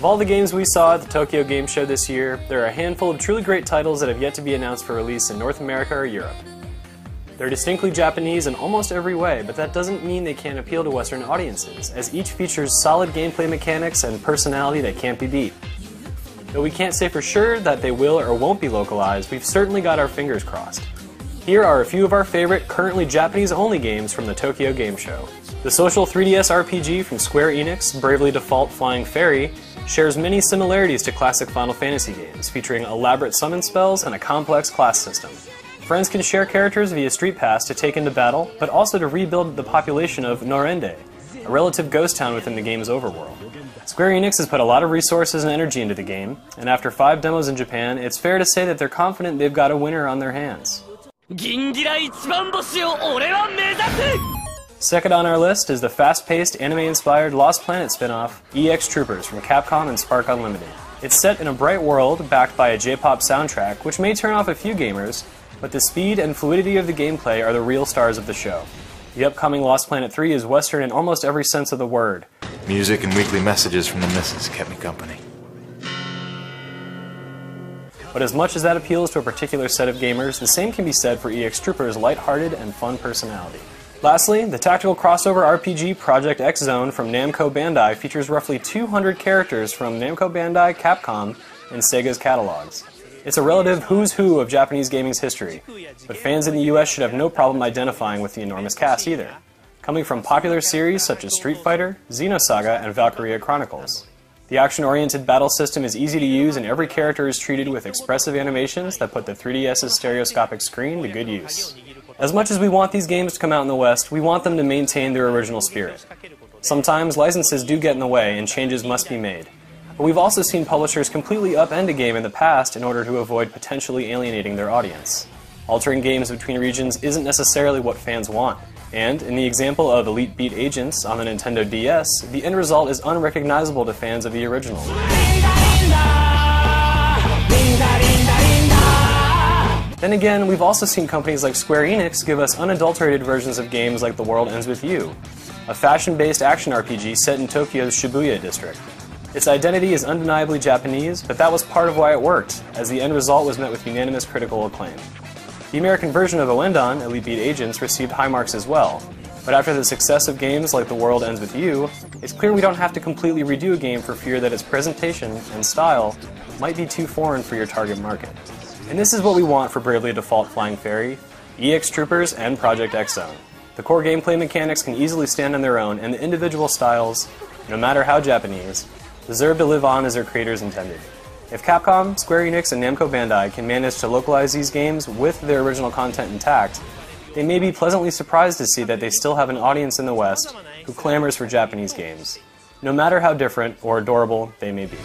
Of all the games we saw at the Tokyo Game Show this year, there are a handful of truly great titles that have yet to be announced for release in North America or Europe. They're distinctly Japanese in almost every way, but that doesn't mean they can't appeal to Western audiences, as each features solid gameplay mechanics and personality that can't be beat. Though we can't say for sure that they will or won't be localized, we've certainly got our fingers crossed. Here are a few of our favorite, currently Japanese-only games from the Tokyo Game Show. The social 3DS RPG from Square Enix, Bravely Default Flying Fairy, shares many similarities to classic Final Fantasy games, featuring elaborate summon spells and a complex class system. Friends can share characters via Street Pass to take into battle, but also to rebuild the population of Norende, a relative ghost town within the game's overworld. Square Enix has put a lot of resources and energy into the game, and after 5 demos in Japan, it's fair to say that they're confident they've got a winner on their hands. Second on our list is the fast-paced, anime-inspired Lost Planet spin-off, EX Troopers from Capcom and Spark Unlimited. It's set in a bright world, backed by a J-pop soundtrack, which may turn off a few gamers, but the speed and fluidity of the gameplay are the real stars of the show. The upcoming Lost Planet 3 is Western in almost every sense of the word. Music and weekly messages from the missus kept me company. But as much as that appeals to a particular set of gamers, the same can be said for EX Troopers' lighthearted and fun personality. Lastly, the tactical crossover RPG Project X Zone from Namco Bandai features roughly 200 characters from Namco Bandai, Capcom, and Sega's catalogs. It's a relative who's who of Japanese gaming's history, but fans in the US should have no problem identifying with the enormous cast either, coming from popular series such as Street Fighter, Xenosaga, and Valkyria Chronicles. The action-oriented battle system is easy to use and every character is treated with expressive animations that put the 3DS's stereoscopic screen to good use. As much as we want these games to come out in the West, we want them to maintain their original spirit. Sometimes licenses do get in the way and changes must be made. But we've also seen publishers completely upend a game in the past in order to avoid potentially alienating their audience. Altering games between regions isn't necessarily what fans want. And, in the example of Elite Beat Agents on the Nintendo DS, the end result is unrecognizable to fans of the original. Then again, we've also seen companies like Square Enix give us unadulterated versions of games like The World Ends With You, a fashion-based action RPG set in Tokyo's Shibuya district. Its identity is undeniably Japanese, but that was part of why it worked, as the end result was met with unanimous critical acclaim. The American version of Oendon, Elite Beat Agents, received high marks as well, but after the success of games like The World Ends With You, it's clear we don't have to completely redo a game for fear that its presentation and style might be too foreign for your target market. And this is what we want for Bravely Default Flying Fairy, EX Troopers, and Project X Zone. The core gameplay mechanics can easily stand on their own, and the individual styles, no matter how Japanese, deserve to live on as their creators intended. If Capcom, Square Enix, and Namco Bandai can manage to localize these games with their original content intact, they may be pleasantly surprised to see that they still have an audience in the West who clamors for Japanese games, no matter how different or adorable they may be.